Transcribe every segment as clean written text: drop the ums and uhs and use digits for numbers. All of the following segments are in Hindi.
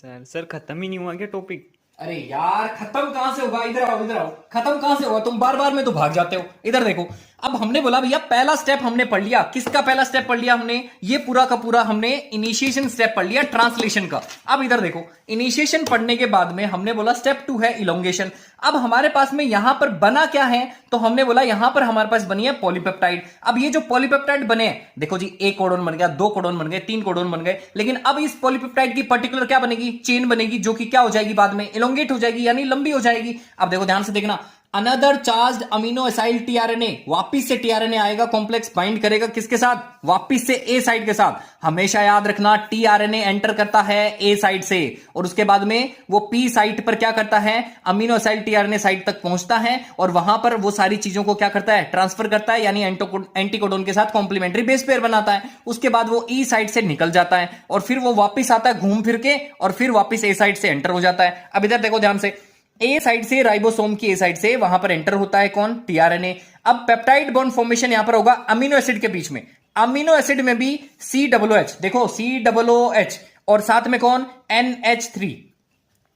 सर सर खत्म ही नहीं हुआ क्या टॉपिक? अरे यार खत्म कहां से होगा। इधर आओ इधर आओ। खत्म कहां से होगा, तुम बार बार में तो भाग जाते हो। इधर देखो, अब हमने बोला भैया पहला स्टेप हमने पढ़ लिया। किसका पहला स्टेप पढ़ लिया हमने? ये पूरा का पूरा हमने इनिशिएशन स्टेप पढ़ लिया ट्रांसलेशन का। अब इधर देखो, इनिशिएशन पढ़ने के बाद में हमने बोला स्टेप 2 है इलोंगेशन। अब हमारे पास में यहां पर बना क्या है, तो हमने बोला यहां पर हमारे पास बनी है पॉलीपेप्टाइड। अब ये जो पॉलीपेप्टाइड बने हैं, देखो जी, एक कोडोन बन गया, दो कोडोन बन गए, तीन कोडोन बन गए। लेकिन अब इस पॉलीपेप्टाइड की पर्टिकुलर क्या बनेगी? चेन बनेगी, जो कि क्या हो जाएगी बाद में? इलोंगेट हो जाएगी, यानी लंबी हो जाएगी। अब देखो ध्यान से देखना, another charged amino acyl tRNA, वापिस से टीआरएनए आएगा, कॉम्प्लेक्स बाइंड करेगा किसके साथ? वापिस से ए साइड के साथ। हमेशा याद रखना, टीआरएनए एंटर करता है ए साइड से, और उसके बाद में वो पी साइट पर क्या करता है? अमीनो एसाइल टीआरएनए साइट तक पहुंचता है, और वहां पर वो सारी चीजों को क्या करता है? ट्रांसफर करता है, यानी एंटीकोडोन के साथ कॉम्प्लीमेंट्री बेस पेयर बनाता है। उसके बाद वो ई साइड से निकल जाता है, और फिर वो वापिस आता है घूम फिर के, और फिर वापिस ए साइड से एंटर हो जाता है। अब इधर देखो ध्यान से, ए साइड से, राइबोसोम की ए साइड से वहां पर एंटर होता है कौन? टीआरएनए। अब पेप्टाइड बॉन्ड फॉर्मेशन यहां पर होगा अमीनो एसिड के बीच में। अमीनो एसिड में भी COOH, देखो COOH, और साथ में कौन? NH3।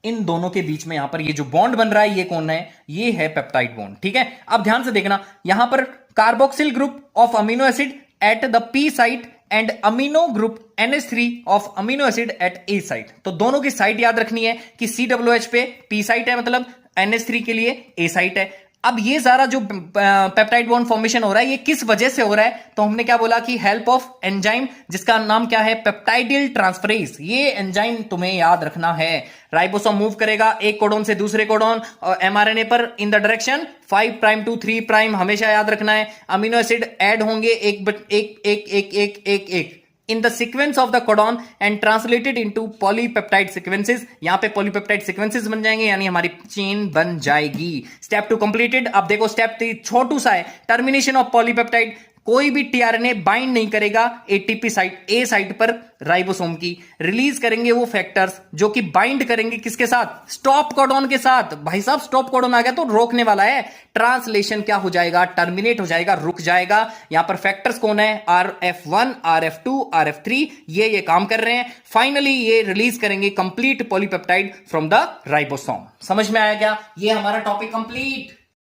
इन दोनों के बीच में यहां पर ये जो बॉन्ड बन रहा है, ये कौन है? ये है पेप्टाइड बॉन्ड। ठीक है, अब ध्यान से देखना, यहां पर carboxyl group of amino acid at the P site and amino group NH3 of amino acid at A site. तो दोनों की साइट याद रखनी है कि COOH पे पी साइट है, मतलब NH3 के लिए ए साइट है। अब ये सारा जो पेप्टाइड बॉन्ड फॉर्मेशन हो रहा है, ये किस वजह से हो रहा है? तो हमने क्या बोला कि हेल्प ऑफ एंजाइम, जिसका नाम क्या है? Peptidyl transferase. ये एंजाइम तुम्हें याद रखना है। राइबोसोम मूव करेगा एक कोडोन से दूसरे कोडोन और mRNA पर in the direction 5 prime to 3 prime. हमेशा याद रखना है, अमीनो एसिड ऐड होंगे एक एक एक एक एक एक एक in the sequence of the codon and translated into polypeptide sequences। यहां पे polypeptide sequences बन जाएंगे, यानी हमारी चेन बन जाएगी। Step 2 completed. अब देखो स्टेप 3 छोटू सा है, टर्मिनेशन ऑफ पॉलीपेप्टाइड। कोई भी टीआरएनए बाइंड नहीं करेगा एटीपी साइट, ए साइट पर राइबोसोम की। रिलीज करेंगे वो फैक्टर्स जो कि बाइंड करेंगे किसके साथ? स्टॉप कोडॉन के साथ। भाई साहब स्टॉप कोडॉन आ गया तो रोकने वाला है। ट्रांसलेशन क्या हो जाएगा? टर्मिनेट हो जाएगा, रुक जाएगा। यहां पर फैक्टर्स कौन है? RF1, RF2, RF3, ये काम कर रहे हैं। फाइनली ये रिलीज करेंगे complete polypeptide from the ribosome. समझ में आया क्या? ये हमारा टॉपिक कंप्लीट।